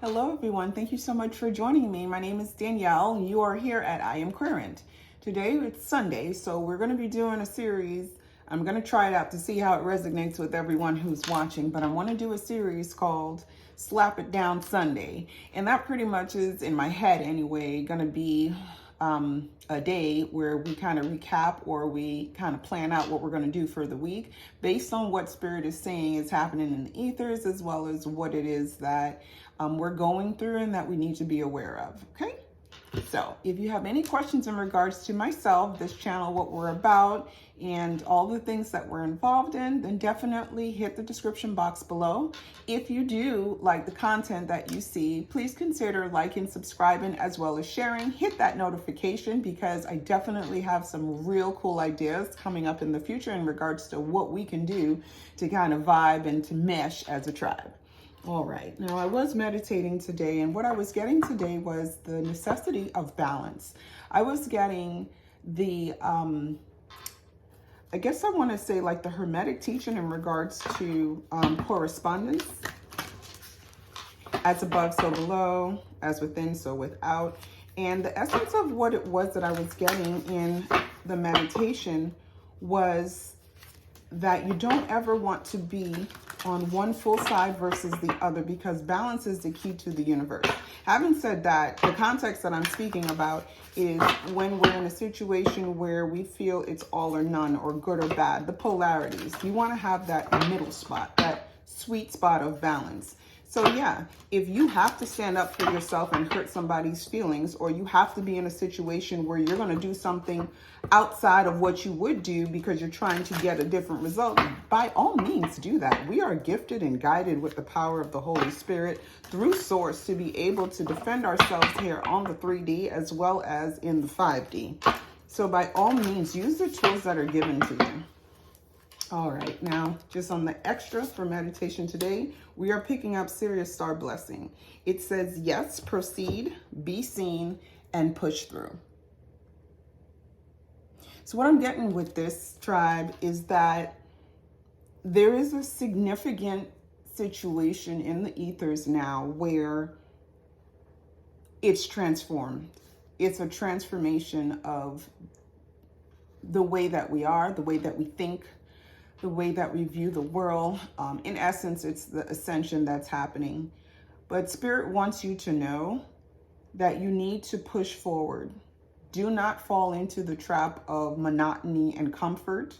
Hello, everyone. Thank you so much for joining me. My name is Danielle. You are here at I Am Querent. Today it's Sunday, so we're going to be doing a series. I'm going to try it out to see how it resonates with everyone who's watching, but I want to do a series called Slap It Down Sunday. And that pretty much is, in my head anyway, going to be a day where we kind of recap or we kind of plan out what we're going to do for the week based on what Spirit is saying is happening in the ethers, as well as what it is that we're going through and that we need to be aware of. Okay. So if you have any questions in regards to myself, this channel, what we're about, and all the things that we're involved in, then definitely hit the description box below. If you do like the content that you see, please consider liking, subscribing, as well as sharing. Hit that notification because I definitely have some real cool ideas coming up in the future in regards to what we can do to kind of vibe and to mesh as a tribe. All right, now I was meditating today, and what I was getting today was the necessity of balance. I was getting the, I guess I want to say like the Hermetic teaching in regards to correspondence. As above, so below, as within, so without. And the essence of what it was that I was getting in the meditation was that you don't ever want to be on one full side versus the other, because balance is the key to the universe. Having said that, the context that I'm speaking about is when we're in a situation where we feel it's all or none or good or bad, the polarities. You want to have that middle spot, that sweet spot of balance. So yeah, if you have to stand up for yourself and hurt somebody's feelings, or you have to be in a situation where you're going to do something outside of what you would do because you're trying to get a different result, by all means do that. We are gifted and guided with the power of the Holy Spirit through Source to be able to defend ourselves here on the 3D as well as in the 5D. So by all means, use the tools that are given to you. All right, now just on the extra for meditation today, we are picking up Sirius Star Blessing. It says, yes, proceed, be seen, and push through. So what I'm getting with this tribe is that there is a significant situation in the ethers now where it's transformed. It's a transformation of the way that we are, the way that we think, the way that we view the world. In essence, it's the ascension that's happening. But Spirit wants you to know that you need to push forward. Do not fall into the trap of monotony and comfort.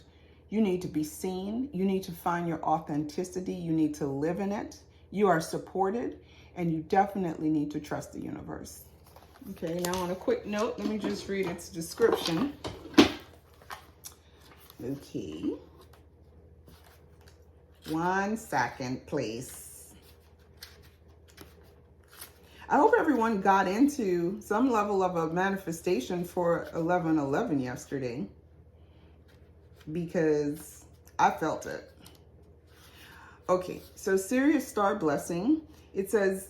You need to be seen. You need to find your authenticity. You need to live in it. You are supported, and you definitely need to trust the universe. Okay, now on a quick note, let me just read its description. Okay. 1 second, please. I hope everyone got into some level of a manifestation for 11/11 yesterday, because I felt it. Okay, so Sirius Star Blessing, it says,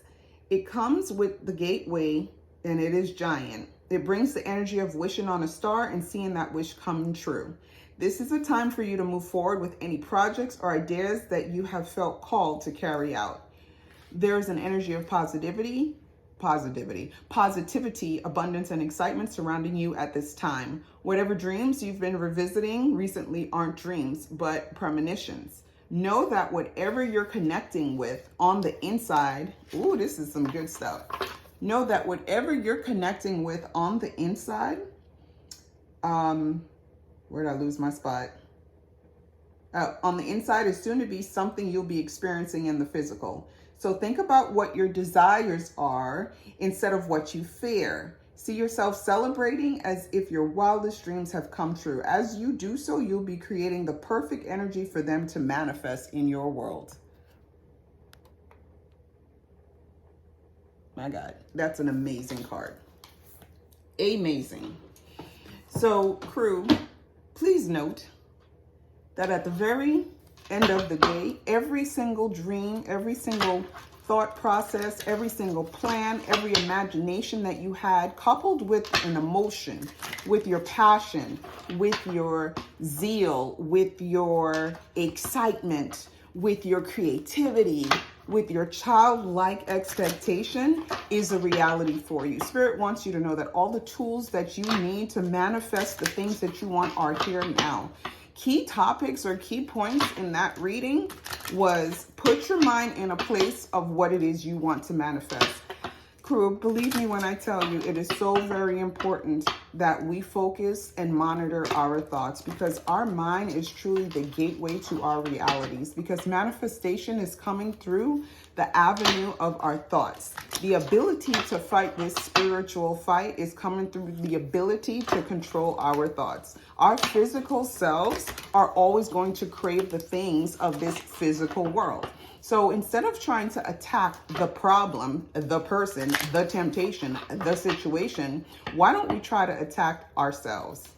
it comes with the gateway and it is giant. It brings the energy of wishing on a star and seeing that wish come true. This is a time for you to move forward with any projects or ideas that you have felt called to carry out. There is an energy of positivity, abundance, and excitement surrounding you at this time. Whatever dreams you've been revisiting recently aren't dreams, but premonitions. Know that whatever you're connecting with on the inside, ooh, this is some good stuff. Know that whatever you're connecting with on the inside, where did I lose my spot? On the inside is soon to be something you'll be experiencing in the physical. So think about what your desires are instead of what you fear. See yourself celebrating as if your wildest dreams have come true. As you do so, you'll be creating the perfect energy for them to manifest in your world. My God, that's an amazing card. Amazing. So, crew, please note that at the very end of the day, every single dream, every single thought process, every single plan, every imagination that you had, coupled with an emotion, with your passion, with your zeal, with your excitement, with your creativity, with your childlike expectation is a reality for you. Spirit wants you to know that all the tools that you need to manifest the things that you want are here now. Key topics or key points in that reading was put your mind in a place of what it is you want to manifest. Crew, believe me when I tell you, it is so very important that we focus and monitor our thoughts, because our mind is truly the gateway to our realities, because manifestation is coming through the avenue of our thoughts. The ability to fight this spiritual fight is coming through the ability to control our thoughts. Our physical selves are always going to crave the things of this physical world. So instead of trying to attack the problem, the person, the temptation, the situation, why don't we try to attack ourselves?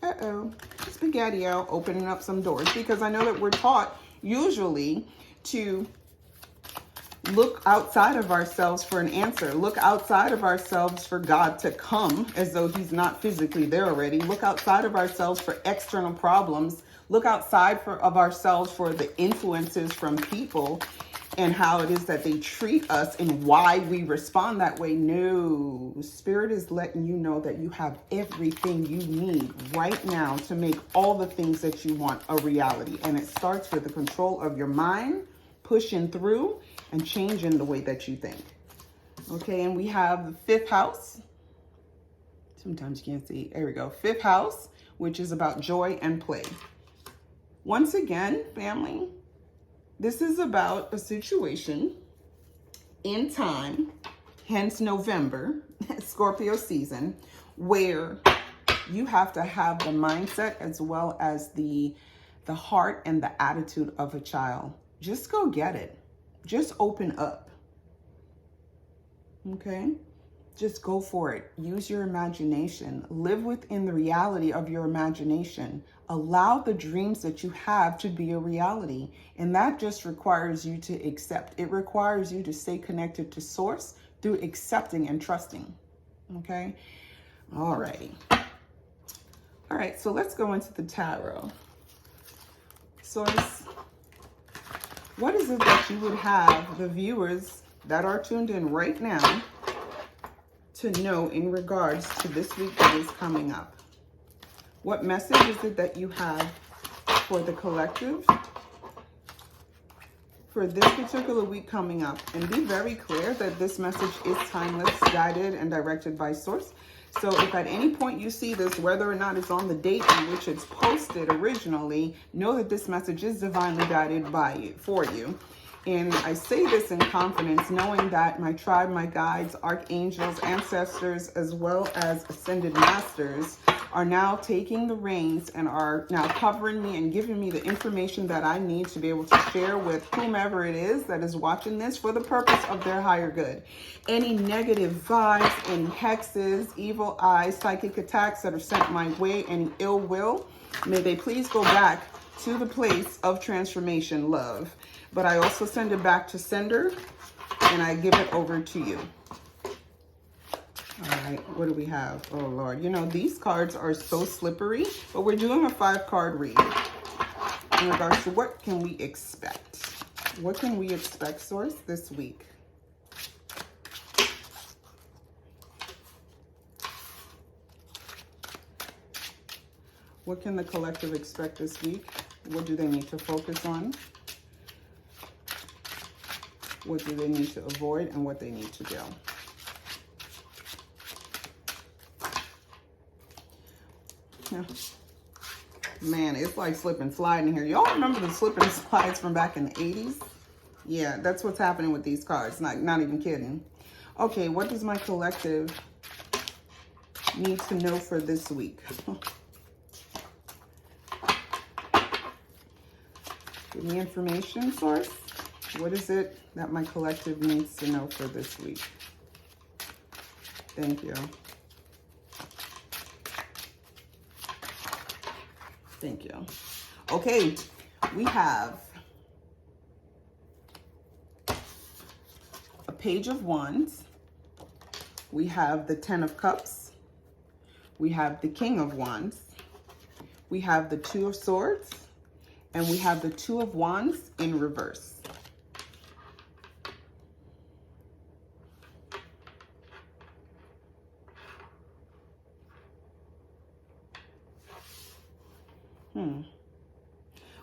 Spaghetti-O, opening up some doors, because I know that we're taught usually to look outside of ourselves for an answer. Look outside of ourselves for God to come, as though he's not physically there already. Look outside of ourselves for external problems. Look outside of ourselves for the influences from people and how it is that they treat us and why we respond that way. No, Spirit is letting you know that you have everything you need right now to make all the things that you want a reality. And it starts with the control of your mind, pushing through and changing the way that you think. Okay, and we have the fifth house. Sometimes you can't see. There we go. Fifth house, which is about joy and play. Once again, family, this is about a situation in time, hence November, Scorpio season, where you have to have the mindset as well as the heart and the attitude of a child. Just go get it. Just open up. Okay? Just go for it. Use your imagination. Live within the reality of your imagination. Allow the dreams that you have to be a reality. And that just requires you to accept. It requires you to stay connected to source through accepting and trusting. Okay? All righty. All right, so let's go into the tarot. Source, what is it that you would have the viewers that are tuned in right now to know in regards to this week that is coming up? What message is it that you have for the collective for this particular week coming up? And be very clear that this message is timeless, guided, and directed by source. So if at any point you see this, whether or not it's on the date in which it's posted originally, know that this message is divinely guided by you, for you. And I say this in confidence, knowing that my tribe, my guides, archangels, ancestors, as well as ascended masters are now taking the reins and are now covering me and giving me the information that I need to be able to share with whomever it is that is watching this for the purpose of their higher good. Any negative vibes, any hexes, evil eyes, psychic attacks that are sent my way, any ill will, may they please go back to the place of transformation, love. But I also send it back to sender and I give it over to you. All right, what do we have? Oh, Lord. You know, these cards are so slippery, but we're doing a 5-card read in regards to what can we expect. What can we expect, source, this week? What can the collective expect this week? What do they need to focus on? What do they need to avoid and what they need to do? Yeah. Man, it's like slip and slide in here. Y'all remember the slip and slides from back in the 80s? Yeah, that's what's happening with these cards. Not even kidding. Okay, what does my collective need to know for this week? Give me information, source. What is it that my collective needs to know for this week? Thank you. Thank you. Okay, we have a Page of Wands. We have the 10 of Cups. We have the King of Wands. We have the 2 of Swords. And we have the 2 of Wands in reverse.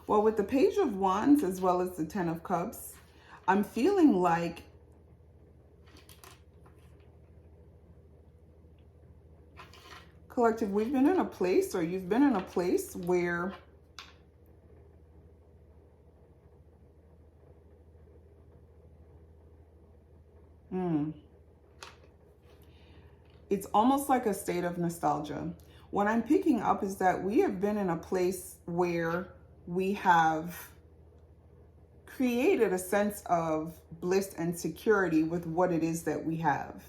Well, with the Page of Wands as well as the Ten of Cups, I'm feeling like collective, we've been in a place, or you've been in a place where it's almost like a state of nostalgia. What I'm picking up is that we have been in a place where we have created a sense of bliss and security with what it is that we have.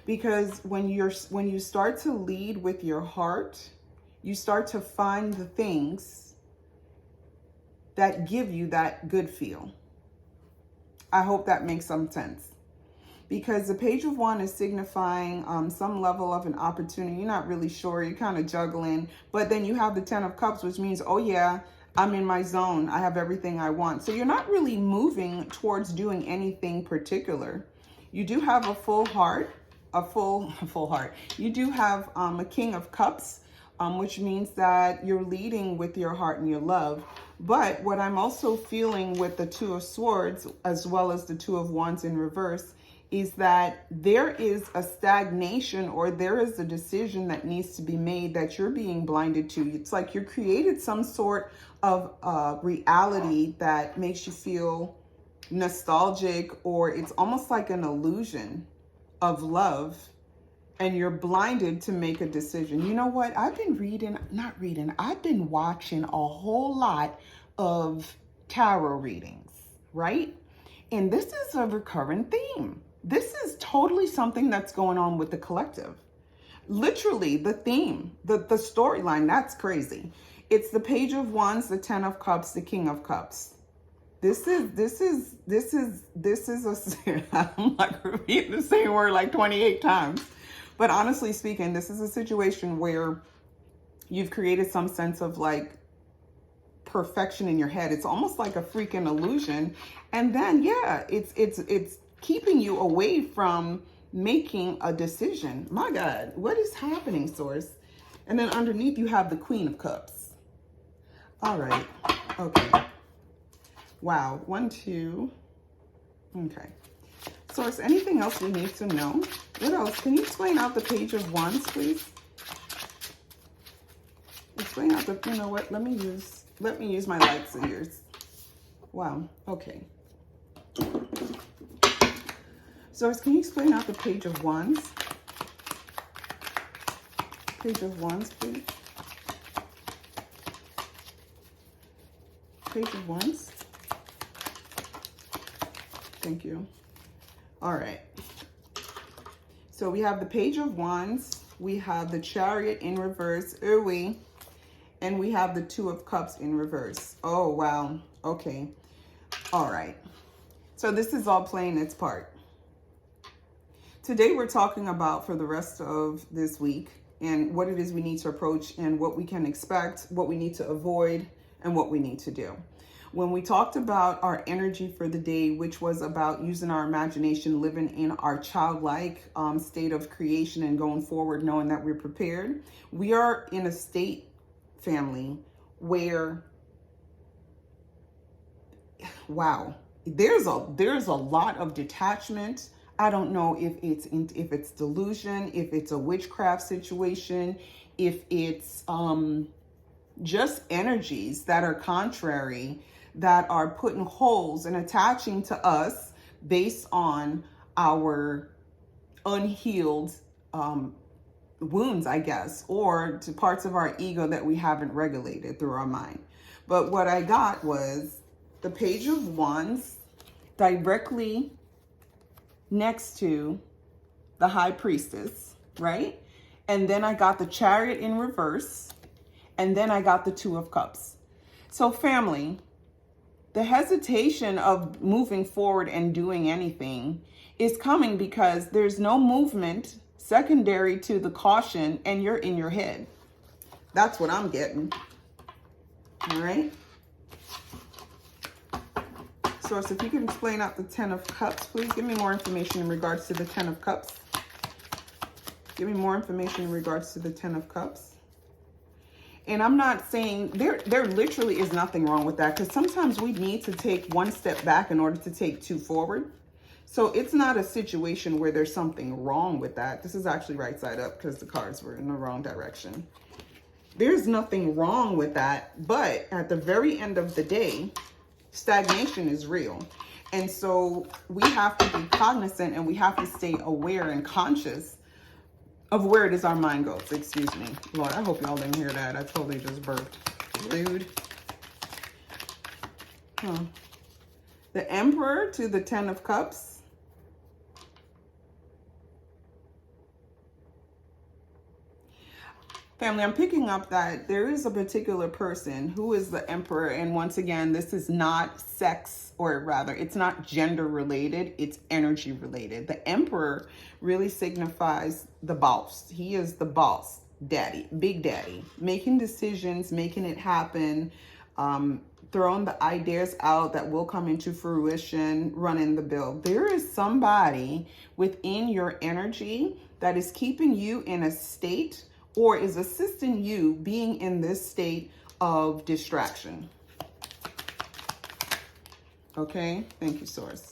Because when you start to lead with your heart, you start to find the things that give you that good feel. I hope that makes some sense. Because the Page of Wands is signifying some level of an opportunity. You're not really sure. You're kind of juggling. But then you have the Ten of Cups, which means, oh yeah, I'm in my zone. I have everything I want. So you're not really moving towards doing anything particular. You do have a full heart, a full heart. You do have a King of Cups, which means that you're leading with your heart and your love. But what I'm also feeling with the Two of Swords, as well as the Two of Wands in reverse, is that there is a stagnation, or there is a decision that needs to be made that you're being blinded to. It's like you're created some sort of reality that makes you feel nostalgic, or it's almost like an illusion of love, and you're blinded to make a decision. You know what? I've been I've been watching a whole lot of tarot readings, right? And this is a recurrent theme. This is totally something that's going on with the collective. Literally, the theme, the storyline, that's crazy. It's the Page of Wands, the Ten of Cups, the King of Cups. This is a, I'm like repeating the same word like 28 times. But honestly speaking, this is a situation where you've created some sense of like perfection in your head. It's almost like a freaking illusion. And then, yeah, it's keeping you away from making a decision. My God, what is happening, Source? And then underneath you have the Queen of Cups. All right. Okay. Wow. 1, 2. Okay. Source, anything else we need to know? What else? Can you explain out the Page of Wands, please? Explain out the, you know what? Let me use my lights and yours. Wow. Okay. Source, can you explain out the Page of Wands? Page of Wands, please. Page of Wands. Thank you. All right. So we have the Page of Wands. We have the Chariot in reverse. Ooh-wee. And we have the Two of Cups in reverse. Oh, wow. Okay. All right. So this is all playing its part. Today we're talking about for the rest of this week and what it is we need to approach and what we can expect, what we need to avoid, and what we need to do. When we talked about our energy for the day, which was about using our imagination, living in our childlike state of creation and going forward, knowing that we're prepared, we are in a state, family, where, wow, there's a lot of detachment. I don't know if it's delusion, if it's a witchcraft situation, if it's just energies that are contrary, that are putting holes and attaching to us based on our unhealed wounds, I guess, or to parts of our ego that we haven't regulated through our mind. But what I got was the Page of Wands directly next to the High Priestess, right? And then I got the Chariot in reverse, and then I got the Two of Cups. So family, the hesitation of moving forward and doing anything is coming because there's no movement secondary to the caution, and you're in your head. That's what I'm getting. All right. Source, if you could explain out the Ten of Cups, please give me more information in regards to the Ten of Cups. Give me more information in regards to the Ten of Cups. And I'm not saying there literally is nothing wrong with that, because sometimes we need to take one step back in order to take two forward. So it's not a situation where there's something wrong with that. This is actually right side up because the cards were in the wrong direction. There's nothing wrong with that. But at the very end of the day, stagnation is real. And so we have to be cognizant, and we have to stay aware and conscious of where it is our mind goes. Excuse me. Lord, I hope y'all didn't hear that. I totally just burped. Rude. The Emperor to the Ten of Cups. Family, I'm picking up that there is a particular person who is the Emperor. And once again, this is not sex, or rather, it's not gender related. It's energy related. The Emperor really signifies the boss. He is the boss, daddy, big daddy, making decisions, making it happen, throwing the ideas out that will come into fruition, running the bill. There is somebody within your energy that is keeping you in a state, or is assisting you being in this state of distraction. Okay, thank you, Source.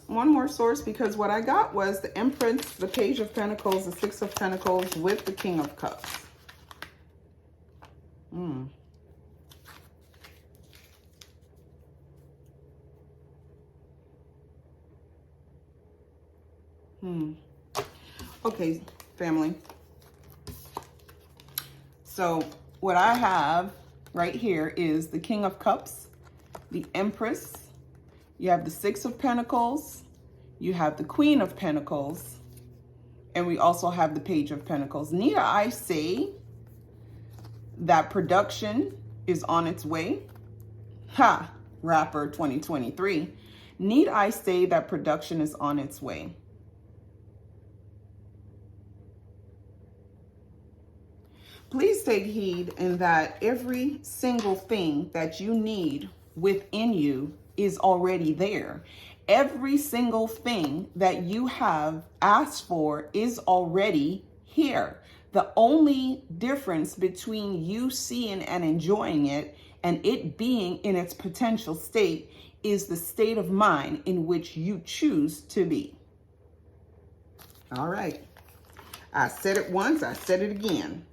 One more source, because what I got was the Empress, the Page of Pentacles, the Six of Pentacles with the King of Cups. Okay, family. So what I have right here is the King of Cups, the Empress. You have the Six of Pentacles. You have the Queen of Pentacles. And we also have the Page of Pentacles. Need I say that production is on its way? Ha! Rapper 2023. Need I say that production is on its way? Please take heed in that every single thing that you need within you is already there. Every single thing that you have asked for is already here. The only difference between you seeing and enjoying it and it being in its potential state is the state of mind in which you choose to be. All right. I said it once, I said it again.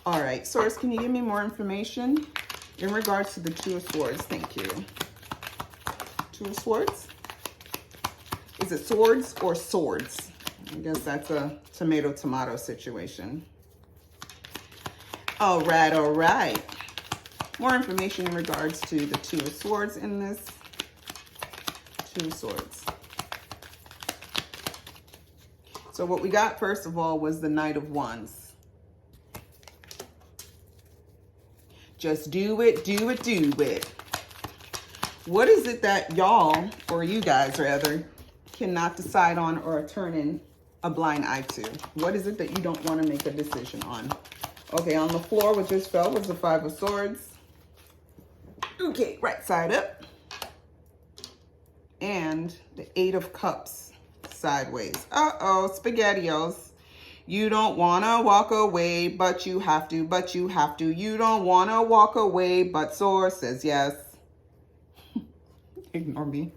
All right, Source, can you give me more information in regards to the Two of Swords? Thank you. Two of Swords? Is it swords or swords? I guess that's a tomato situation. All right, all right. More information in regards to the Two of Swords in this. Two of Swords. So what we got, first of all, was the Knight of Wands. Just do it, do it, do it. What is it that y'all, or you guys rather, cannot decide on or are turning a blind eye to? What is it that you don't want to make a decision on? Okay, on the floor, what just fell was the Five of Swords. Okay, right side up. And the Eight of Cups sideways. Uh-oh, SpaghettiOs. You don't want to walk away, but you have to, but you have to. You don't want to walk away, but Source says yes. Ignore me.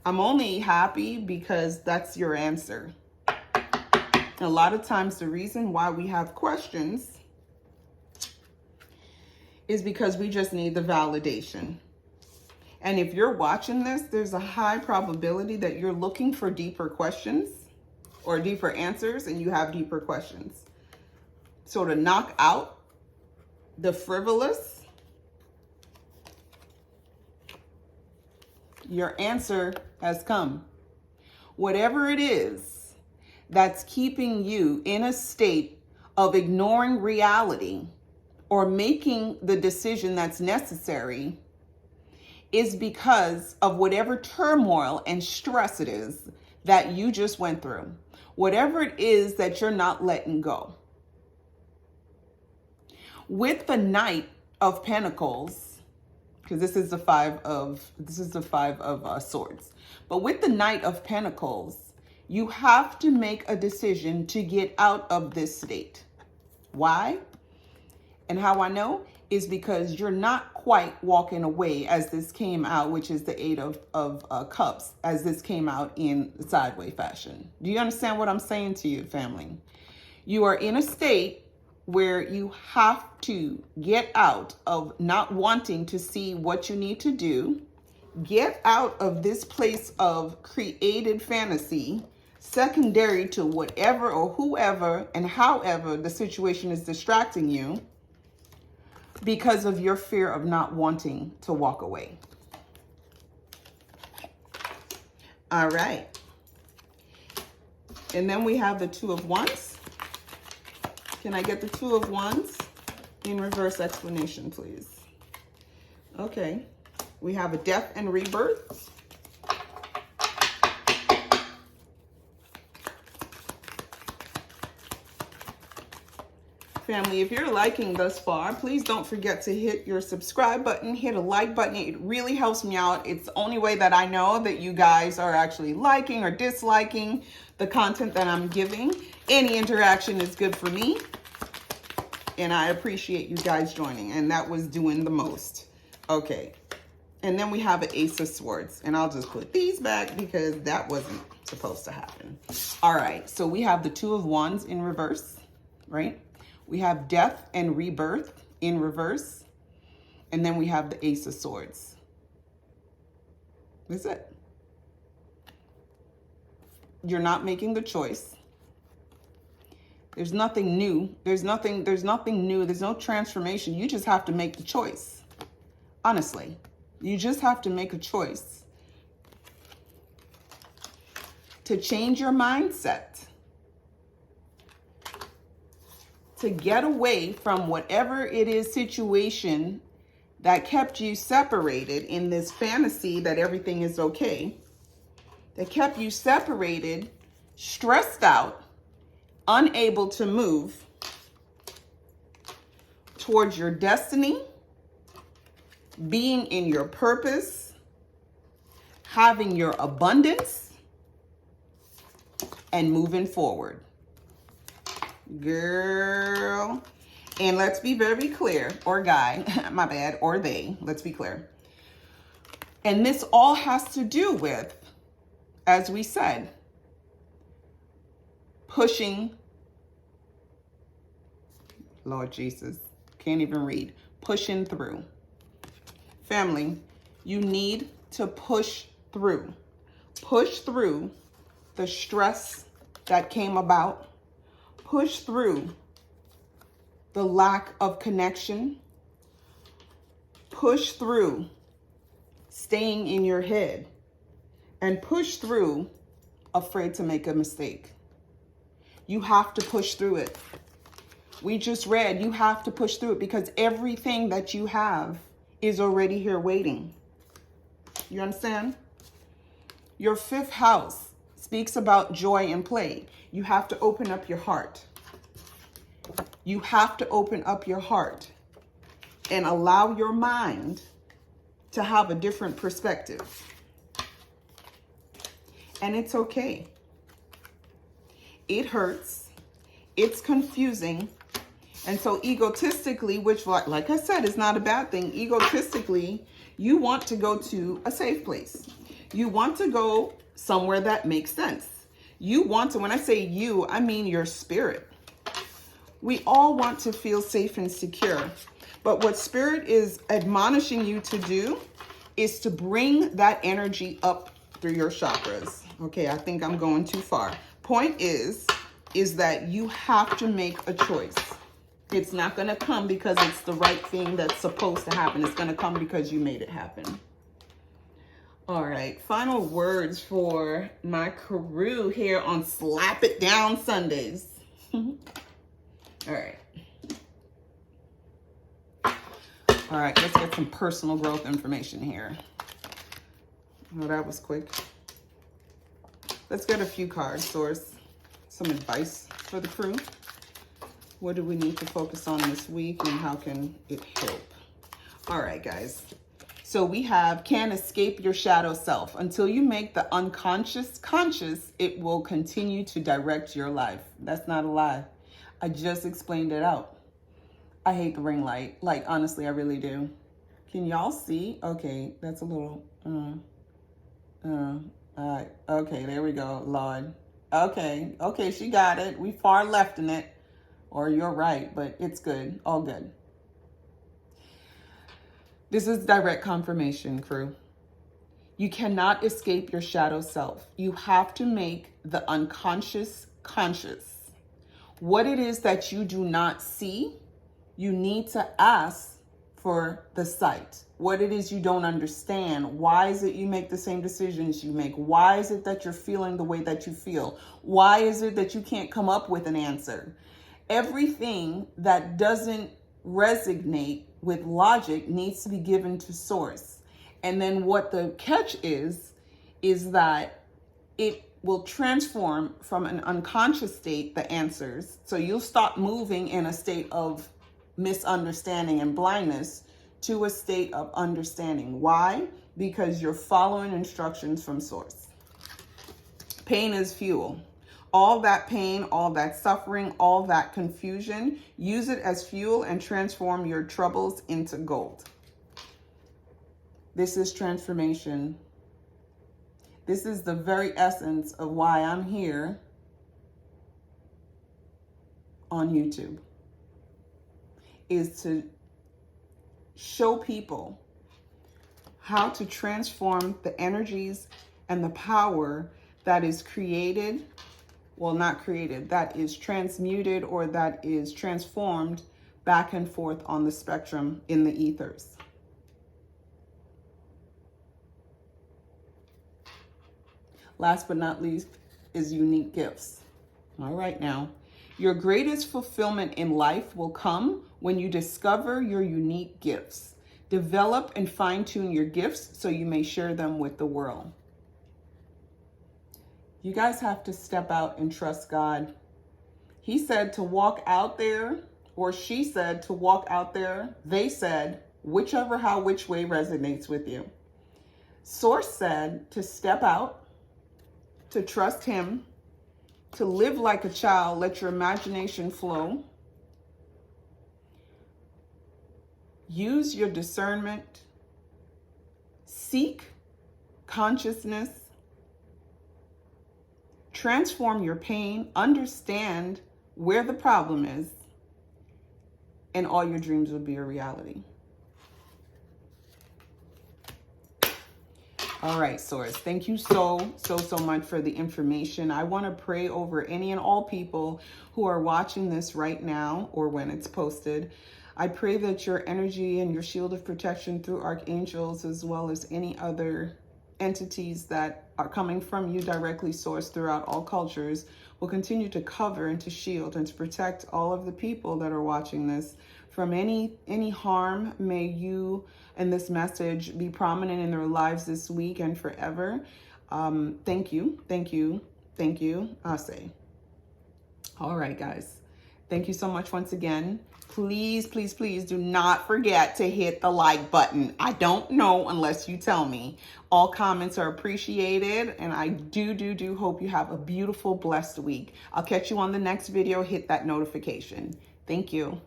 I'm only happy because that's your answer. A lot of times the reason why we have questions is because we just need the validation. And if you're watching this, there's a high probability that you're looking for deeper questions or deeper answers, and you have deeper questions. So to knock out the frivolous, your answer has come. Whatever it is that's keeping you in a state of ignoring reality or making the decision that's necessary is because of whatever turmoil and stress it is that you just went through. Whatever it is that you're not letting go. With the Knight of Pentacles, because this is the five of swords. But with the Knight of Pentacles, you have to make a decision to get out of this state. Why? And how I know is because you're not quite walking away as this came out, which is the Eight of Cups, as this came out in sideways fashion. Do you understand what I'm saying to you, family? You are in a state where you have to get out of not wanting to see what you need to do. Get out of this place of created fantasy, secondary to whatever or whoever and however the situation is distracting you, because of your fear of not wanting to walk away. All right. And then we have the Two of Wands. Can I get the Two of Wands in reverse explanation, please? Okay. We have a death and rebirth. Family, if you're liking thus far, please don't forget to hit your subscribe button, hit a like button. It really helps me out. It's the only way that I know that you guys are actually liking or disliking the content that I'm giving. Any interaction is good for me, and I appreciate you guys joining, and that was doing the most. Okay, and then we have an Ace of Swords, and I'll just put these back because that wasn't supposed to happen. All right, so we have the Two of Wands in reverse, right? We have death and rebirth in reverse. And then we have the Ace of Swords. That's it. You're not making the choice. There's nothing new. There's nothing new. There's no transformation. You just have to make the choice. Honestly, you just have to make a choice to change your mindset, to get away from whatever it is situation that kept you separated in this fantasy that everything is okay, that kept you separated, stressed out, unable to move towards your destiny, being in your purpose, having your abundance, and moving forward. Girl. And let's be very clear, or guy, my bad, or they, let's be clear. And this all has to do with, as we said, pushing, Lord Jesus, can't even read, pushing through. Family, you need to push through. Push through the stress that came about. Push through the lack of connection. Push through staying in your head. And push through afraid to make a mistake. You have to push through it. We just read, you have to push through it because everything that you have is already here waiting. You understand? Your fifth house speaks about joy and play. You have to open up your heart. You have to open up your heart and allow your mind to have a different perspective. And it's okay. It hurts. It's confusing. And so egotistically, which like I said, is not a bad thing. Egotistically, you want to go to a safe place. You want to go somewhere that makes sense. You want to, when I say you, I mean your spirit. We all want to feel safe and secure. But what spirit is admonishing you to do is to bring that energy up through your chakras. Okay, I think I'm going too far. Point is that you have to make a choice. It's not going to come because it's the right thing that's supposed to happen. It's going to come because you made it happen. All right, final words for my crew here on Slap It Down Sundays. All right. All right, let's get some personal growth information here. Oh, that was quick. Let's get a few cards, source. Some advice for the crew. What do we need to focus on this week and how can it help? All right, guys. So we have, can't escape your shadow self. Until you make the unconscious conscious, it will continue to direct your life. That's not a lie. I just explained it out. I hate the ring light. Like, honestly, I really do. Can y'all see? Okay, that's a little, okay, there we go, Lord. Okay, she got it. We far left in it. Or you're right, but it's good. All good. This is direct confirmation, crew. You cannot escape your shadow self. You have to make the unconscious conscious. What it is that you do not see, you need to ask for the sight. What it is you don't understand. Why is it you make the same decisions you make? Why is it that you're feeling the way that you feel? Why is it that you can't come up with an answer? Everything that doesn't resonate with logic needs to be given to source. And then what the catch is that it will transform from an unconscious state, the answers. So you'll stop moving in a state of misunderstanding and blindness to a state of understanding. Why? Because you're following instructions from source. Pain is fuel. All that pain, all that suffering, all that confusion, use it as fuel and transform your troubles into gold. This is transformation. This is the very essence of why I'm here on YouTube, is to show people how to transform the energies and the power that is created, well, not created, that is transmuted or that is transformed back and forth on the spectrum in the ethers. Last but not least is unique gifts. All right now. Your greatest fulfillment in life will come when you discover your unique gifts. Develop and fine-tune your gifts so you may share them with the world. You guys have to step out and trust God. He said to walk out there, or she said to walk out there. They said, whichever how, which way resonates with you. Source said to step out, to trust him, to live like a child, let your imagination flow. Use your discernment. Seek consciousness. Transform your pain. Understand where the problem is. And all your dreams will be a reality. All right, Source, thank you so much for the information. I want to pray over any and all people who are watching this right now or when it's posted. I pray that your energy and your shield of protection through archangels, as well as any other entities that are coming from you directly, Source, throughout all cultures, will continue to cover and to shield and to protect all of the people that are watching this from any harm. May you and this message be prominent in their lives this week and forever. Thank you. I say. All right, guys. Thank you so much once again. Please do not forget to hit the like button. I don't know unless you tell me. All comments are appreciated, and I do hope you have a beautiful, blessed week. I'll catch you on the next video. Hit that notification. Thank you.